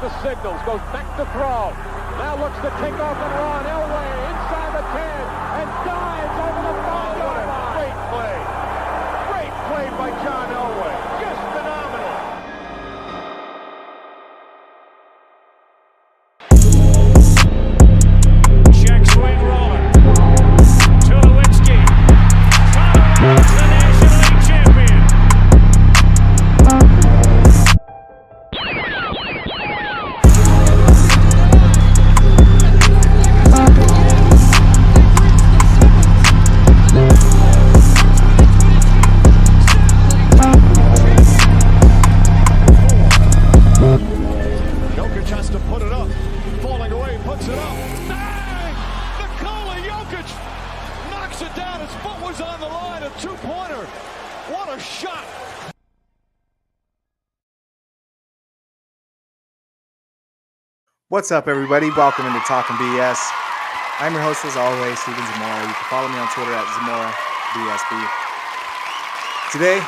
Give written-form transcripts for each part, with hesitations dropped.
the signals, goes back to throw. Now looks to take off and run. Elway inside the 10 and dives over the 5-yard line. Great play. Great play by John Elway. Just phenomenal. Check swing roller. Tulowitzki. Colorado, the National League champion. Jokic has to put it up. Falling away, puts it up. Bang! Nikola Jokic knocks it down. His foot was on the line. A two-pointer. What a shot. What's up, everybody? Welcome into Talking BS. I'm your host, as always, Steven Zamora. You can follow me on Twitter at ZamoraBSB. Today,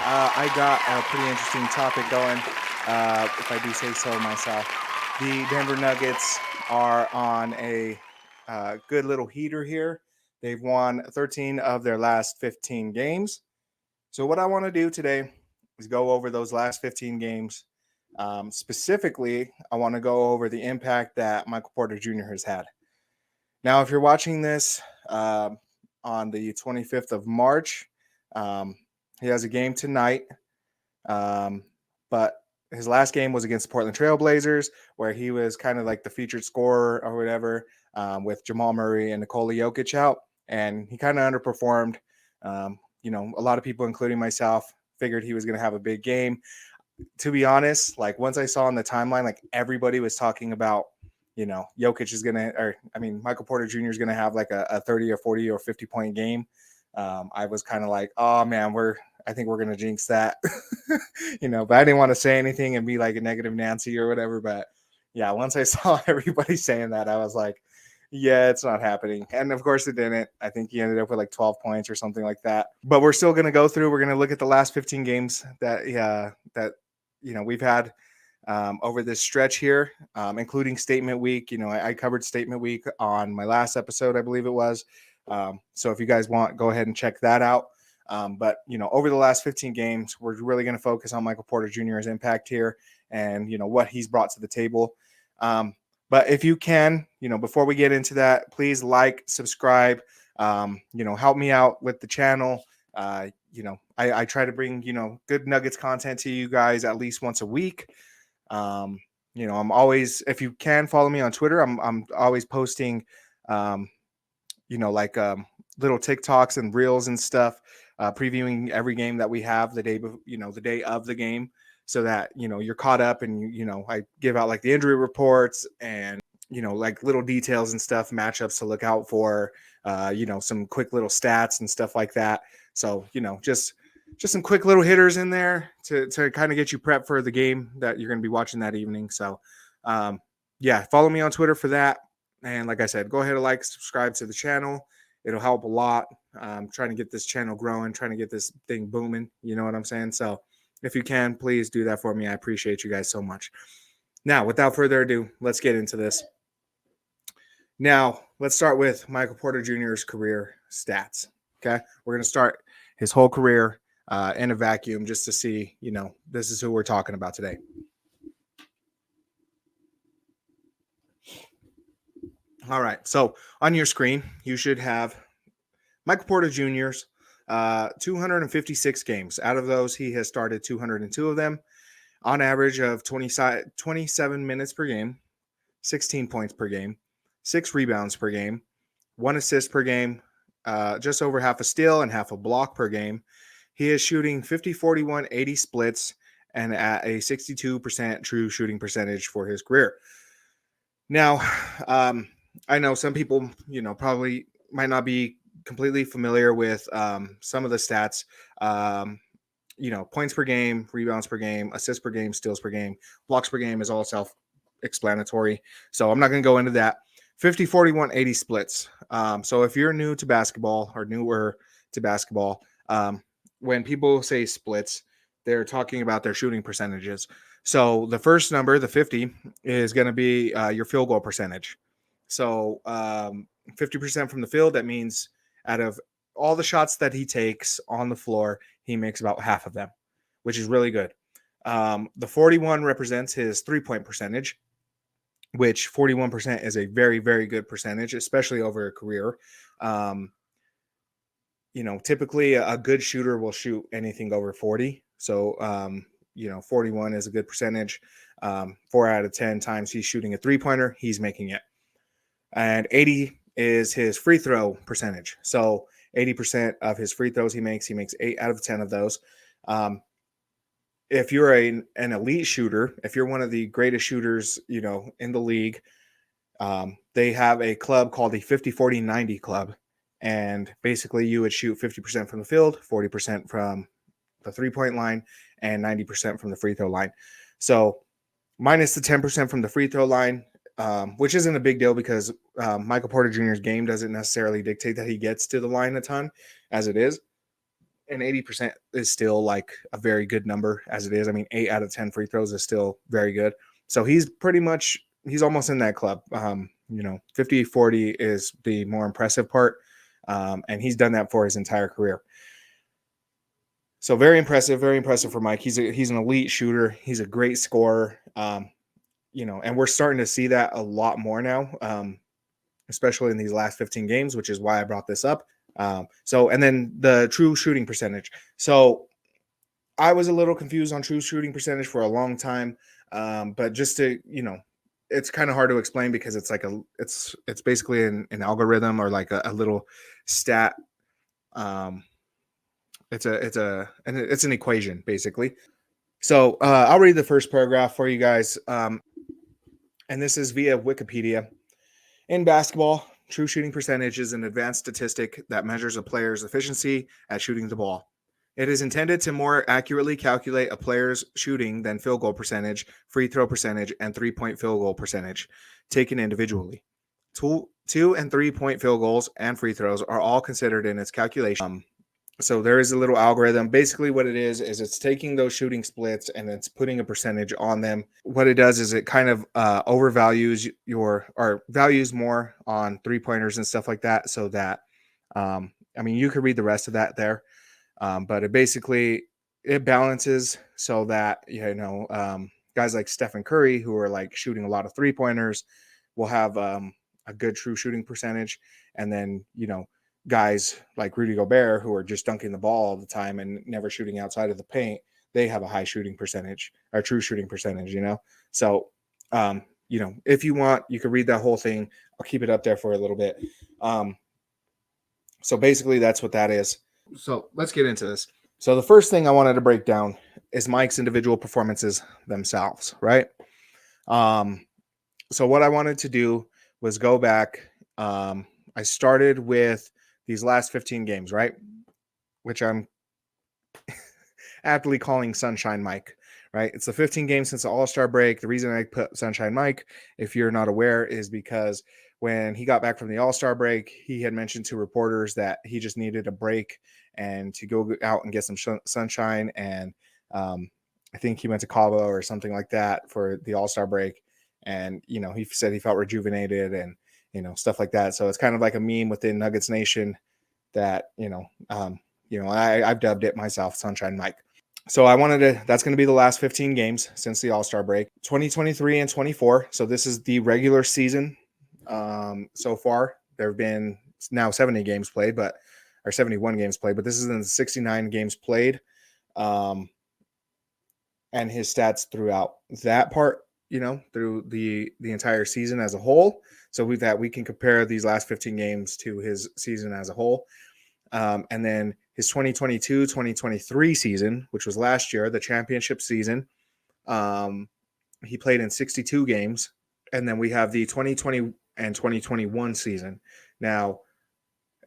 I got a pretty interesting topic going, if I do say so myself. The Denver Nuggets are on a good little heater here. They've won 13 of their last 15 games. So what I want to do today is go over those last 15 games. Specifically, I want to go over the impact that Michael Porter Jr. has had. Now, if you're watching this on the 25th of March, he has a game tonight, but his last game was against the Portland Trail Blazers, where he was kind of like the featured scorer or whatever, with Jamal Murray and Nikola Jokic out, and he kind of underperformed. A lot of people, including myself, figured he was going to have a big game. To be honest, like once I saw on the timeline, like everybody was talking about, Jokic is going to, Michael Porter Jr. is going to have like a 30 or 40 or 50 point game. I was kind of like, oh man, I think we're going to jinx that, but I didn't want to say anything and be like a negative Nancy or whatever. But yeah, once I saw everybody saying that, I was like, yeah, it's not happening. And of course it didn't. I think he ended up with like 12 points or something like that. But we're still going to go through. We're going to look at the last 15 games that we've had over this stretch here, including Statement Week. I covered Statement Week on my last episode, I believe it was. So if you guys want, go ahead and check that out. But over the last 15 games, we're really going to focus on Michael Porter Jr.'s impact here and, what he's brought to the table. But if you can, before we get into that, please like, subscribe, help me out with the channel. I try to bring, good Nuggets content to you guys at least once a week. I'm always, if you can follow me on Twitter, I'm always posting, little TikToks and reels and stuff, previewing every game that we have the day of the game, so that, you're caught up, and, I give out like the injury reports and, like little details and stuff, matchups to look out for, some quick little stats and stuff like that. So, just some quick little hitters in there to kind of get you prepped for the game that you're going to be watching that evening. So, follow me on Twitter for that. And like I said, go ahead and subscribe to the channel. It'll help a lot. Trying to get this channel growing, trying to get this thing booming. You know what I'm saying? So if you can, please do that for me. I appreciate you guys so much. Now, without further ado, let's get into this. Now, let's start with Michael Porter Jr.'s career stats. Okay. We're going to start his whole career in a vacuum just to see, this is who we're talking about today. All right. So on your screen, you should have Michael Porter Jr.'s 256 games. Out of those, he has started 202 of them, on average of 27 minutes per game, 16 points per game, 6 rebounds per game, 1 assist per game, just over half a steal and half a block per game. He is shooting 50-41-80 splits and at a 62% true shooting percentage for his career. Now, I know some people, probably might not be completely familiar with some of the stats. Points per game, rebounds per game, assists per game, steals per game, blocks per game is all self-explanatory. So I'm not going to go into that. 50-41-80 splits. So if you're new to basketball or newer to basketball, when people say splits, they're talking about their shooting percentages. So the first number, the 50, is going to be your field goal percentage. So 50% from the field, that means out of all the shots that he takes on the floor, he makes about half of them, which is really good. The 41 represents his 3-point percentage, which 41% is a very, very good percentage, especially over a career. Typically a good shooter will shoot anything over 40. So, 41 is a good percentage. 4 out of 10 times he's shooting a 3-pointer, he's making it. And 80 is his free throw percentage. So 80% of his free throws he makes 8 out of 10 of those. If you're an elite shooter, if you're one of the greatest shooters, in the league, they have a club called the 50-40-90 club. And basically you would shoot 50% from the field, 40% from the 3-point line, and 90% from the free throw line. So minus the 10% from the free throw line, which isn't a big deal because Michael Porter Jr.'s game doesn't necessarily dictate that he gets to the line a ton as it is. And 80% is still like a very good number as it is. I mean, 8 out of 10 free throws is still very good. So he's almost in that club. 50-40 is the more impressive part. And he's done that for his entire career. So very impressive for Mike. He's an elite shooter. He's a great scorer. And we're starting to see that a lot more now, especially in these last 15 games, which is why I brought this up. And then the true shooting percentage. So I was a little confused on true shooting percentage for a long time. But just to, it's kind of hard to explain because it's like it's basically an algorithm or like a little stat. It's an equation basically. So I'll read the first paragraph for you guys. And this is via Wikipedia. In basketball, true shooting percentage is an advanced statistic that measures a player's efficiency at shooting the ball. It is intended to more accurately calculate a player's shooting than field goal percentage, free throw percentage, and 3-point field goal percentage, taken individually. 2 and 3-point field goals and free throws are all considered in its calculation. So there is a little algorithm. Basically what it is it's taking those shooting splits and it's putting a percentage on them. What it does is it kind of overvalues values more on 3-pointers and stuff like that. So that, you could read the rest of that there. But it balances so that, guys like Stephen Curry, who are like shooting a lot of 3-pointers, will have a good true shooting percentage. And then, guys like Rudy Gobert, who are just dunking the ball all the time and never shooting outside of the paint, they have a high shooting percentage or true shooting percentage, So, if you want, you could read that whole thing. I'll keep it up there for a little bit. So basically that's what that is. So let's get into this. So the first thing I wanted to break down is Mike's individual performances themselves, right? So what I wanted to do was go back. I started with these last 15 games, right? Which I'm aptly calling Sunshine Mike, right? It's the 15 games since the All-Star break. The reason I put Sunshine Mike, if you're not aware, is because when he got back from the All-Star break, he had mentioned to reporters that he just needed a break and to go out and get some sunshine. And I think he went to Cabo or something like that for the All-Star break. And, he said he felt rejuvenated and, stuff like that. So it's kind of like a meme within Nuggets Nation that, I've dubbed it myself, Sunshine Mike. So that's going to be the last 15 games since the All-Star break, 2023 and 24. So this is the regular season. So far, there have been now 71 games played, but this is in the 69 games played. And his stats throughout that part, through the entire season as a whole. So we can compare these last 15 games to his season as a whole. And then his 2022-2023 season, which was last year, the championship season, he played in 62 games. And then we have the 2020 and 2021 season. Now,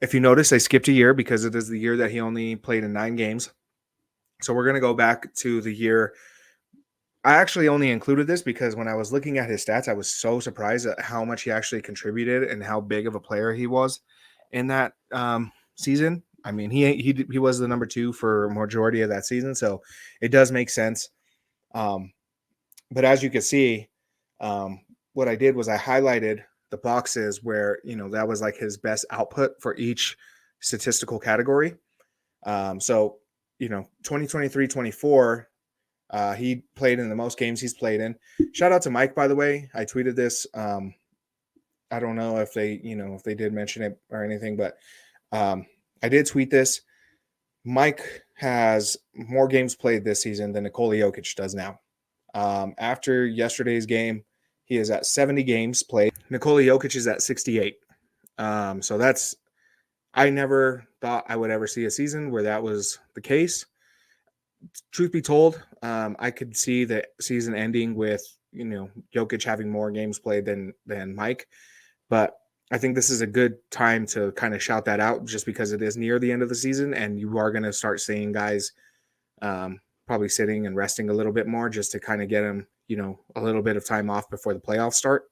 if you notice, I skipped a year because it is the year that he only played in 9 games. So we're going to go back to the year. I actually only included this because when I was looking at his stats, I was so surprised at how much he actually contributed and how big of a player he was in that season. I mean, he was the number 2 for majority of that season, so it does make sense. But as you can see, what I did was I highlighted the boxes where, that was like his best output for each statistical category. So, 2023-24, he played in the most games he's played in. Shout out to Mike, by the way. I tweeted this. I don't know if they did mention it or anything, but I did tweet this. Mike has more games played this season than Nikola Jokic does now. After yesterday's game, he is at 70 games played. Nikola Jokic is at 68. So I never thought I would ever see a season where that was the case. Truth be told, I could see the season ending with, Jokic having more games played than Mike. But I think this is a good time to kind of shout that out just because it is near the end of the season and you are going to start seeing guys probably sitting and resting a little bit more just to kind of get them, a little bit of time off before the playoffs start.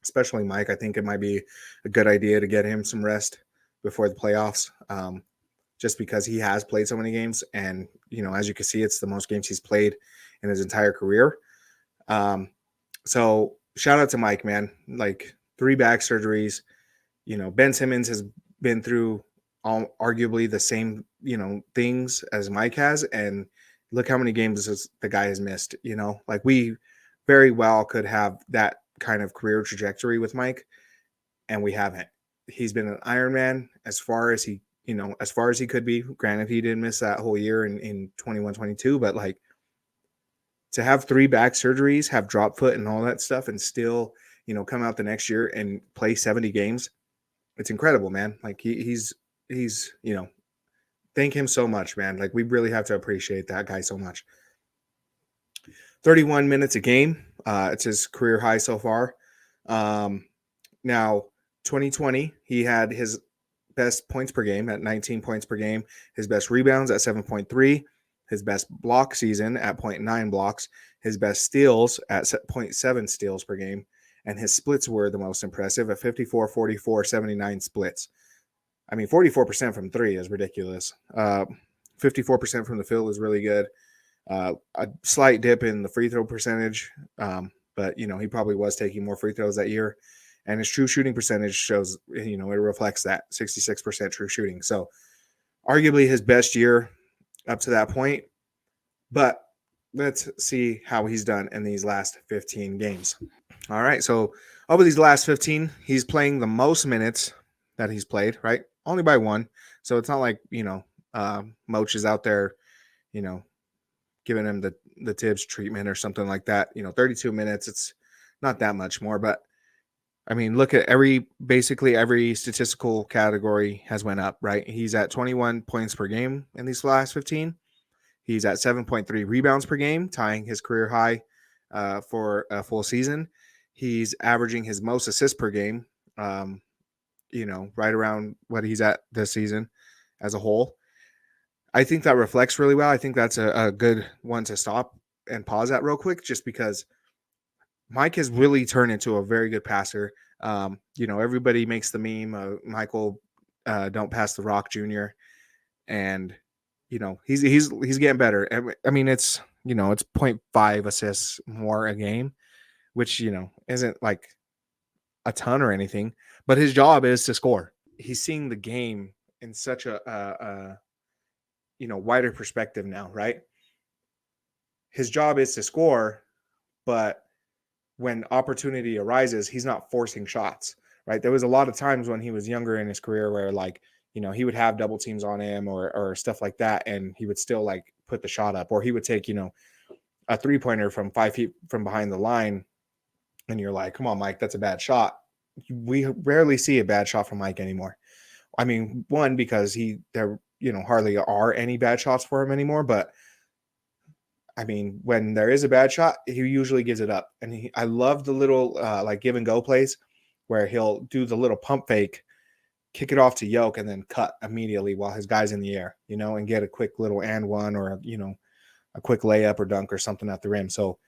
Especially Mike, I think it might be a good idea to get him some rest before the playoffs, just because he has played so many games. And, as you can see, it's the most games he's played in his entire career. So shout out to Mike, man. Like 3 back surgeries. Ben Simmons has been through arguably the same, things as Mike has. And look how many games the guy has missed, like we very well could have that kind of career trajectory with Mike, and we haven't. He's been an Iron Man as far as he could be. Granted, he didn't miss that whole year in 21-22, but like to have 3 back surgeries, have drop foot and all that stuff, and still, come out the next year and play 70 games, it's incredible, man. Like he's thank him so much, man. Like we really have to appreciate that guy so much. 31 minutes a game. It's his career high so far. Now, 2020, he had his best points per game at 19 points per game, his best rebounds at 7.3, his best block season at 0.9 blocks, his best steals at 0.7 steals per game, and his splits were the most impressive at 54, 44, 79 splits. I mean, 44% from 3 is ridiculous. 54% from the field is really good. A slight dip in the free throw percentage, but he probably was taking more free throws that year, and his true shooting percentage shows, it reflects that 66% true shooting. So arguably his best year up to that point, but let's see how he's done in these last 15 games. All right, so over these last 15, he's playing the most minutes that he's played, right? Only by 1. So it's not like, Moach is out there, giving him the Tibbs treatment or something like that. 32 minutes, it's not that much more. But, I mean, look at basically every statistical category has went up, right? He's at 21 points per game in these last 15. He's at 7.3 rebounds per game, tying his career high for a full season. He's averaging his most assists per game, right around what he's at this season as a whole. I think that reflects really well. I think that's a good one to stop and pause at real quick, just because Mike has really turned into a very good passer. Everybody makes the meme of Michael don't pass the rock Jr. And, he's getting better. I mean, it's 0.5 assists more a game, which, isn't like a ton or anything, but his job is to score. He's seeing the game in such a wider perspective now, right? His job is to score, but when opportunity arises, he's not forcing shots, right? There was a lot of times when he was younger in his career where he would have double teams on him or stuff like that, and he would still like put the shot up, or he would take, a 3-pointer from 5 feet from behind the line, and you're like, come on, Mike, that's a bad shot. We rarely see a bad shot from Mike anymore. I mean, one, because there hardly are any bad shots for him anymore, but I mean, when there is a bad shot, he usually gives it up. And I love the little give and go plays where he'll do the little pump fake, kick it off to Yoke, and then cut immediately while his guy's in the air, and get a quick little and one or, a quick layup or dunk or something at the rim. So,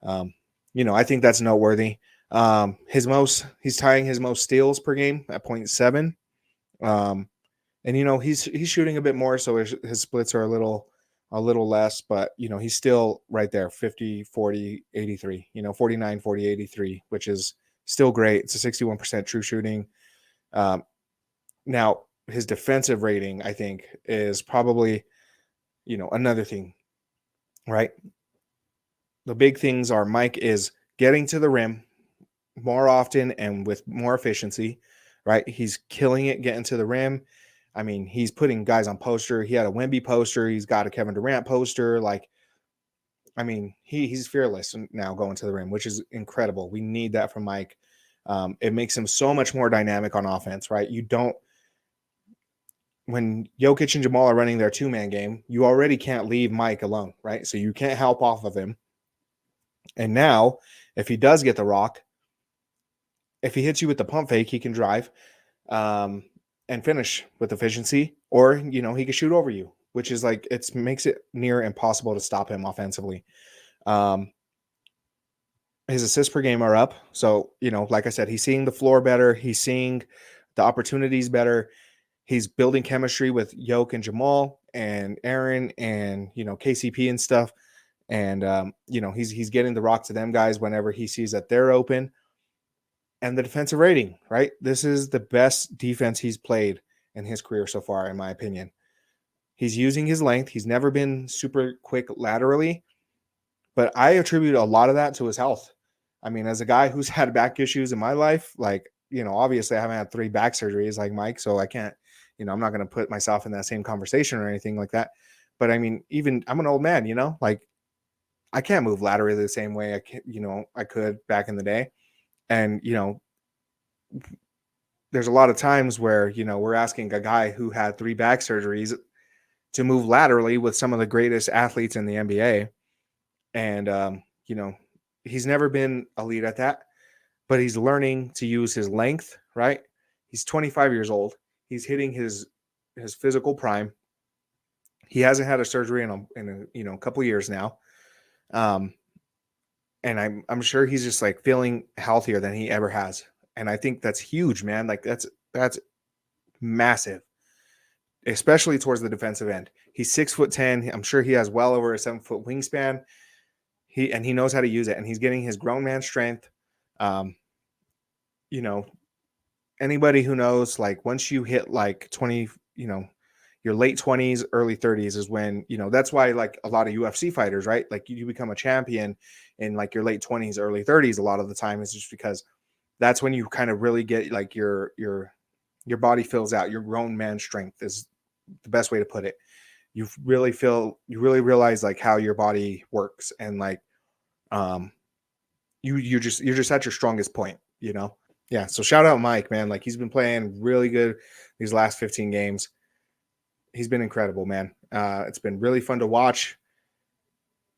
I think that's noteworthy. He's tying his most steals per game at 0.7. And he's shooting a bit more, so his splits are a little a little less, but, he's still right there, 50, 40, 83, 49, 40, 83, which is still great. It's a 61% true shooting. Now, his defensive rating, I think, is probably, another thing, right? The big things are Mike is getting to the rim more often and with more efficiency, right? He's killing it getting to the rim. I mean, he's putting guys on poster. He had a Wemby poster. He's got a Kevin Durant poster. Like, I mean, he's fearless now going to the rim, which is incredible. We need that from Mike. It makes him so much more dynamic on offense, right? When Jokic and Jamal are running their two-man game, you already can't leave Mike alone, right? So you can't help off of him. And now, if he does get the rock, if he hits you with the pump fake, he can drive and finish with efficiency, or, he can shoot over you, which is like, it makes it near impossible to stop him offensively. His assists per game are up. So, like I said, he's seeing the floor better. He's seeing the opportunities better. He's building chemistry with Yoke and Jamal and Aaron and, KCP and stuff. And, he's getting the rock to them guys whenever he sees that they're open. And the defensive rating, right? This is the best defense he's played in his career so far, in my opinion. He's using his length. He's never been super quick laterally, but I attribute a lot of that to his health. I mean, as a guy who's had back issues in my life, like, obviously I haven't had 3 back surgeries like Mike, so I can't, I'm not going to put myself in that same conversation or anything like that. But I mean, even I'm an old man, like I can't move laterally the same way I could back in the day. And, there's a lot of times where, we're asking a guy who had 3 back surgeries to move laterally with some of the greatest athletes in the NBA. And, he's never been elite at that, but he's learning to use his length, right? He's 25 years old. He's hitting his physical prime. He hasn't had a surgery in a couple of years now. And I'm sure he's just like feeling healthier than he ever has. And I think that's huge, man. Like that's massive, especially towards the defensive end. He's 6'10". I'm sure he has well over a 7-foot wingspan. He knows how to use it, and he's getting his grown man strength. Anybody who knows, like once you hit like 20, your late 20s, early 30s is when, that's why like a lot of UFC fighters, right? Like you become a champion in like your late 20s, early 30s. A lot of the time is just because that's when you kind of really get like your body fills out. Your grown man strength is the best way to put it. You really realize like how your body works, and like you're just at your strongest point, Yeah, so shout out Mike, man. Like he's been playing really good these last 15 games. He's been incredible, man. It's been really fun to watch.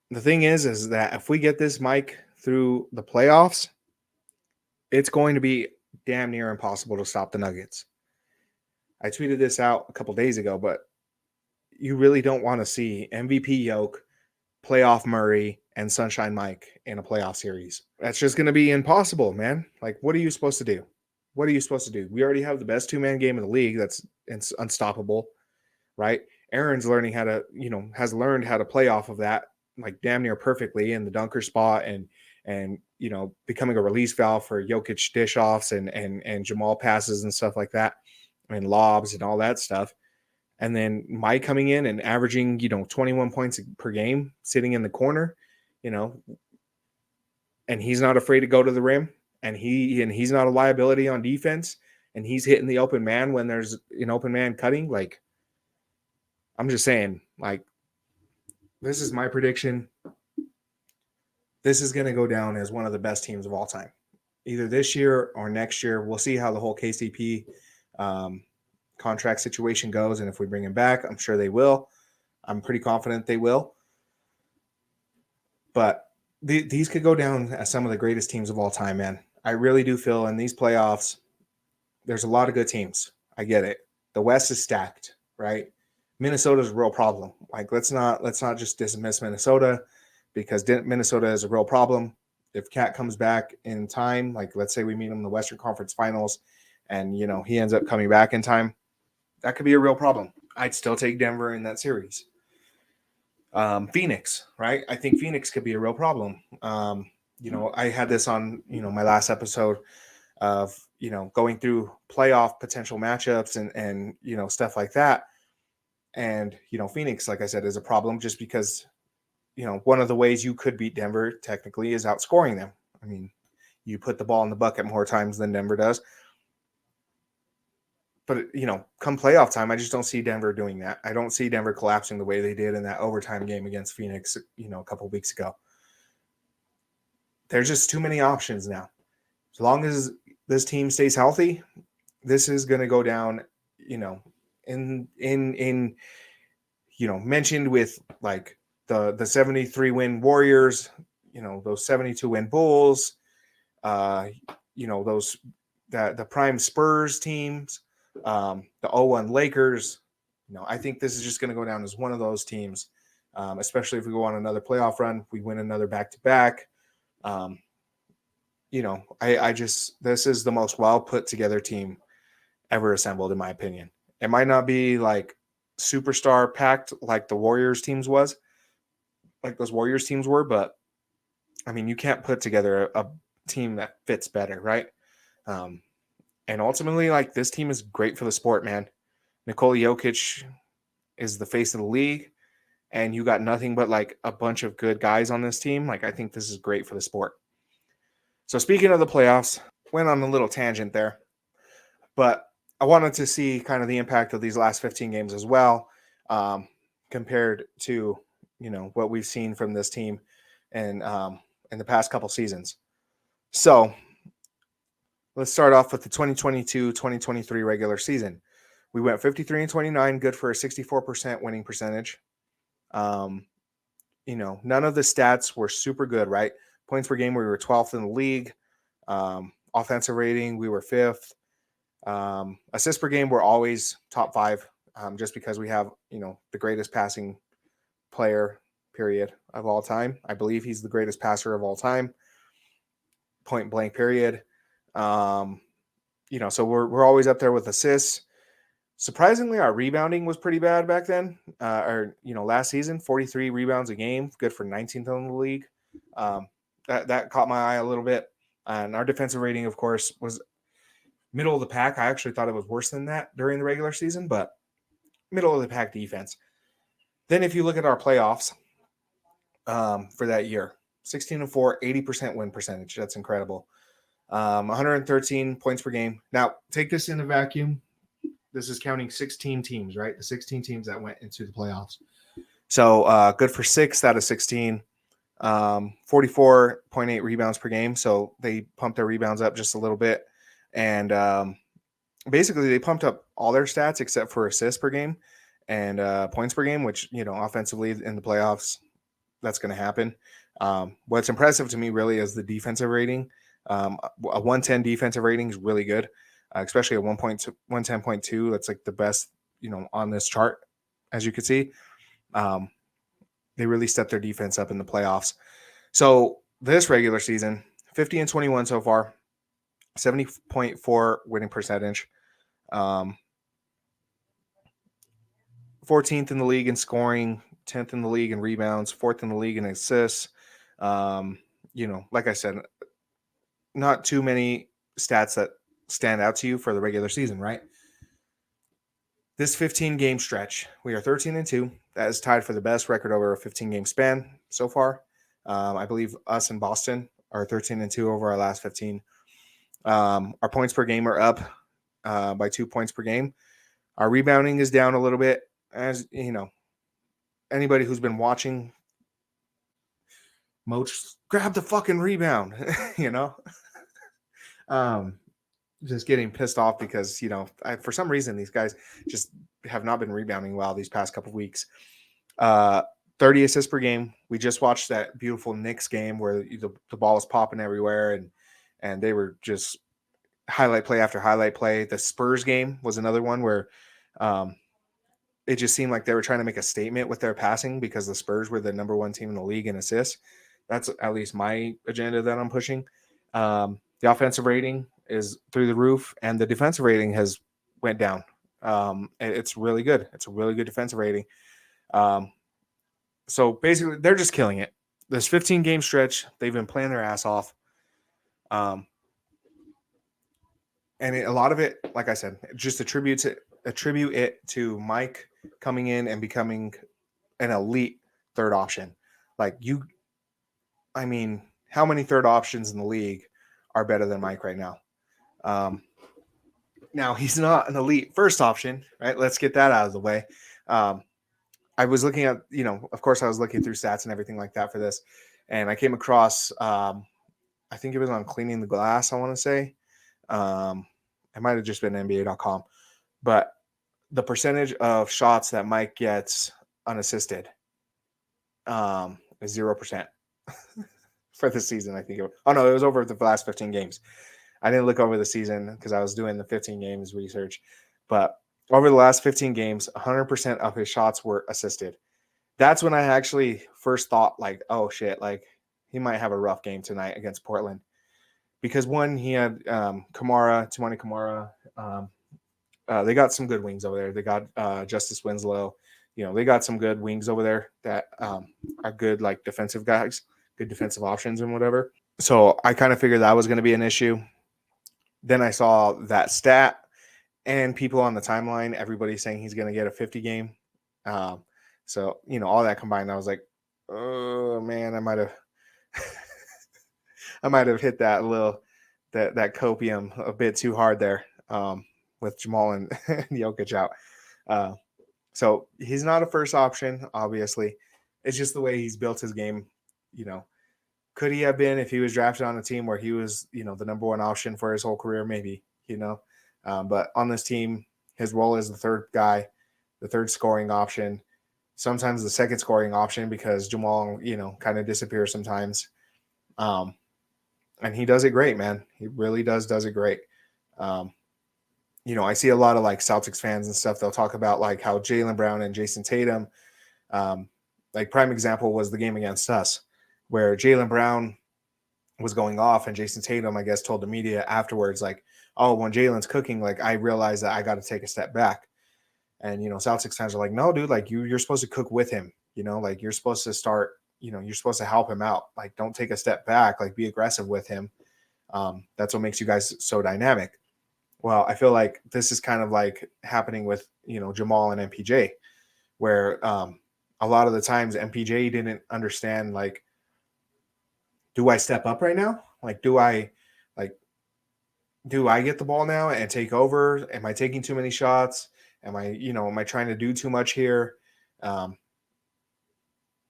The thing is that if we get this Mike through the playoffs, it's going to be damn near impossible to stop the Nuggets. I tweeted this out a couple days ago, but you really don't want to see MVP Yoke, playoff Murray, and Sunshine Mike in a playoff series. That's just going to be impossible, man. Like, what are you supposed to do? What are you supposed to do? We already have the best 2-man game in the league. It's unstoppable, right? Aaron's learning how to, has learned how to play off of that, like damn near perfectly in the dunker spot and becoming a release valve for Jokic dish offs and Jamal passes and stuff like that, and lobs and all that stuff. And then Mike coming in and averaging, 21 points per game, sitting in the corner, and he's not afraid to go to the rim, and he's not a liability on defense, and he's hitting the open man when there's an open man cutting. Like, I'm just saying, like, this is my prediction. This is going to go down as one of the best teams of all time, either this year or next year. We'll see how the whole KCP contract situation goes, and if we bring him back, I'm sure they will. I'm pretty confident they will. But these could go down as some of the greatest teams of all time, man. I really do feel in these playoffs, there's a lot of good teams. I get it. The West is stacked, right? Minnesota's a real problem. Like, let's not just dismiss Minnesota, because Minnesota is a real problem. If Cat comes back in time, like let's say we meet him in the Western Conference Finals, and he ends up coming back in time, that could be a real problem. I'd still take Denver in that series. Phoenix, right? I think Phoenix could be a real problem. I had this on, my last episode of, going through playoff potential matchups and stuff like that. And, Phoenix, like I said, is a problem just because, one of the ways you could beat Denver technically is outscoring them. I mean, you put the ball in the bucket more times than Denver does. But, come playoff time, I just don't see Denver doing that. I don't see Denver collapsing the way they did in that overtime game against Phoenix, a couple of weeks ago. There's just too many options now. As long as this team stays healthy, this is going to go down, in mentioned with like the 73 win Warriors, those 72 win Bulls, those the prime Spurs teams, the 0-1 Lakers. I think this is just going to go down as one of those teams, especially if we go on another playoff run, we win another back-to-back. This is the most well put together team ever assembled, in my opinion. It might not be like superstar packed like the Warriors teams was, like those Warriors teams were, but I mean, you can't put together a team that fits better, right? And ultimately, like, this team is great for the sport, man. Nikola Jokic is the face of the league, and you got nothing but like a bunch of good guys on this team. Like, I think this is great for the sport. So speaking of the playoffs, went on a little tangent there, but I wanted to see kind of the impact of these last 15 games as well, compared to, what we've seen from this team and in the past couple seasons. So let's start off with the 2022-2023 regular season. We went 53-29, good for a 64% winning percentage. None of the stats were super good, right? Points per game, we were 12th in the league. Offensive rating, we were 5th. Assists per game, we're always top 5, just because we have, the greatest passing player, period, of all time. I believe he's the greatest passer of all time. Point blank, period. So we're always up there with assists. Surprisingly, our rebounding was pretty bad back then. Last season, 43 rebounds a game, good for 19th in the league. That caught my eye a little bit. And our defensive rating, of course, was middle of the pack. I actually thought it was worse than that during the regular season, but middle of the pack defense. Then if you look at our playoffs for that year, 16-4, 80% win percentage. That's incredible. 113 points per game. Now, take this in a vacuum. This is counting 16 teams, right? The 16 teams that went into the playoffs. So good for 6 out of 16. 44.8 rebounds per game. So they pumped their rebounds up just a little bit. And basically they pumped up all their stats except for assists per game and points per game, which, offensively in the playoffs, that's going to happen. What's impressive to me really is the defensive rating. A 110 defensive rating is really good, especially a 110.2. That's like the best, on this chart, as you can see. They really stepped their defense up in the playoffs. So this regular season, 50-21 so far, 70.4 winning percentage, 14th in the league in scoring, 10th in the league in rebounds, 4th in the league in assists. Like I said, not too many stats that stand out to you for the regular season, right? This 15-game stretch, we are 13-2. That is tied for the best record over a 15-game span so far. I believe us and Boston are 13-2 over our last 15. Our points per game are up by 2 points per game. Our rebounding is down a little bit. As anybody who's been watching, Moach, grab the fucking rebound, just getting pissed off because, for some reason, these guys just have not been rebounding well these past couple weeks. 30 assists per game. We just watched that beautiful Knicks game where the ball was popping everywhere and they were just highlight play after highlight play. The Spurs game was another one where it just seemed like they were trying to make a statement with their passing because the Spurs were the number 1 team in the league in assists. That's at least my agenda that I'm pushing. The offensive rating is through the roof, and the defensive rating has went down. It's really good. It's a really good defensive rating. So basically, they're just killing it. This 15-game stretch, they've been playing their ass off. And a lot of it, like I said, just attribute it to Mike coming in and becoming an elite third option. I mean, how many third options in the league are better than Mike right now? Now, he's not an elite first option, right? Let's get that out of the way. I was looking at, of course, I was looking through stats and everything like that for this. And I came across, I think it was on Cleaning the Glass, I want to say. It might have just been NBA.com. But the percentage of shots that Mike gets unassisted is 0% for the season, I think. It was over the last 15 games. I didn't look over the season because I was doing the 15 games research. But over the last 15 games, 100% of his shots were assisted. That's when I actually first thought, like, oh, shit, like, he might have a rough game tonight against Portland. Because, one, he had Tumani Kamara. They got some good wings over there. They got Justice Winslow. They got some good wings over there that are good, like, defensive guys, good defensive options and whatever. So I kind of figured that was going to be an issue. Then I saw that stat and people on the timeline, everybody saying he's going to get a 50 game. So, all that combined, I was like, oh man, I might have hit that that copium a bit too hard there with Jamal and Jokic out. So he's not a first option, obviously. It's just the way he's built his game. Could he have been if he was drafted on a team where he was, the number one option for his whole career? Maybe, but on this team, his role is the third guy, the third scoring option, sometimes the second scoring option because Jamal, kind of disappears sometimes. And he does it great, man. He really does it great. I see a lot of like Celtics fans and stuff. They'll talk about like how Jaylen Brown and Jason Tatum, like prime example was the game against us, where Jaylen Brown was going off and Jason Tatum, I guess, told the media afterwards, like, oh, when Jaylen's cooking, like, I realized that I got to take a step back. And, Celtics fans are like, no, dude, like, you're supposed to cook with him, like, you're supposed to start, you're supposed to help him out. Like, don't take a step back, like, be aggressive with him. That's what makes you guys so dynamic. Well, I feel like this is kind of like happening with, Jamal and MPJ, where a lot of the times MPJ didn't understand, like, do I step up right now? Like, do I get the ball now and take over? Am I taking too many shots? Am I trying to do too much here?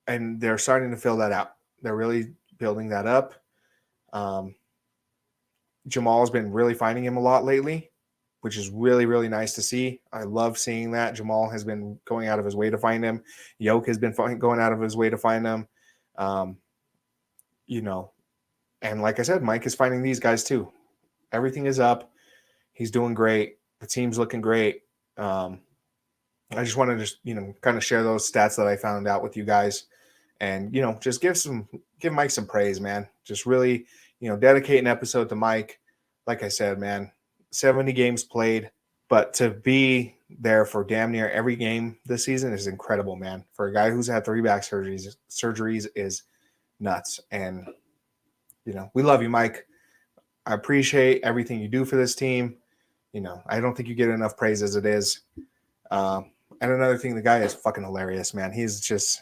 And they're starting to fill that out. They're really building that up. Jamal's been really finding him a lot lately, which is really, really nice to see. I love seeing that. Jamal has been going out of his way to find him. Yoke has been going out of his way to find him. And like I said, Mike is finding these guys too. Everything is up. He's doing great. The team's looking great. I just wanted to, kind of share those stats that I found out with you guys and, just give Mike some praise, man. Just really, dedicate an episode to Mike. Like I said, man, 70 games played, but to be there for damn near every game this season is incredible, man. For a guy who's had 3 back surgeries is nuts. And, we love you, Mike. I appreciate everything you do for this team. I don't think you get enough praise as it is. And another thing, the guy is fucking hilarious, man. He's just,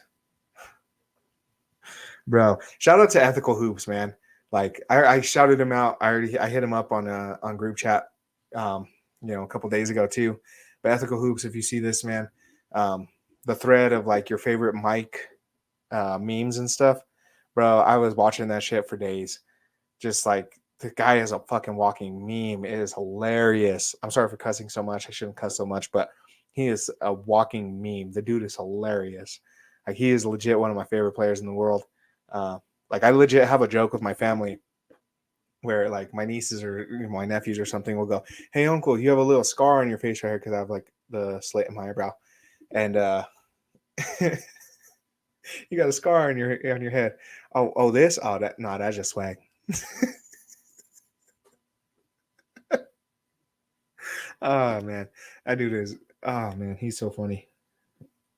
bro. Shout out to Ethical Hoops, man. Like I shouted him out. I hit him up on group chat, a couple days ago too. But Ethical Hoops, if you see this, man, the thread of like your favorite Mike memes and stuff, bro. I was watching that shit for days. Just like the guy is a fucking walking meme. It is hilarious. I'm sorry for cussing so much. I shouldn't cuss so much, but he is a walking meme. The dude is hilarious. Like he is legit one of my favorite players in the world. Like I legit have a joke with my family where like my nieces or my nephews or something will go, "Hey uncle, you have a little scar on your face right here," because I have like the slit in my eyebrow, and you got a scar on your head. Oh this? Oh that? No, that's just swag. Oh man, that dude is. Oh man, he's so funny.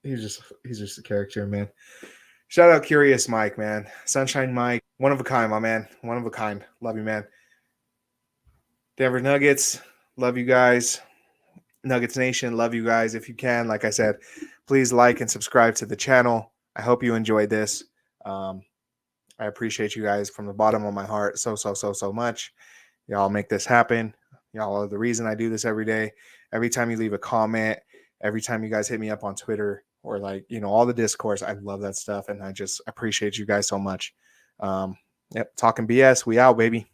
He's just a character, man. Shout out Curious Mike, man. Sunshine Mike, one of a kind, my man. One of a kind. Love you, man. Denver Nuggets, love you guys. Nuggets Nation, love you guys. If you can, like I said, please like and subscribe to the channel. I hope you enjoyed this. I appreciate you guys from the bottom of my heart so much. Y'all make this happen. Y'all are the reason I do this every day. Every time you leave a comment, every time you guys hit me up on Twitter or like, all the discourse, I love that stuff. And I just appreciate you guys so much. Yep. Talking BS. We out, baby.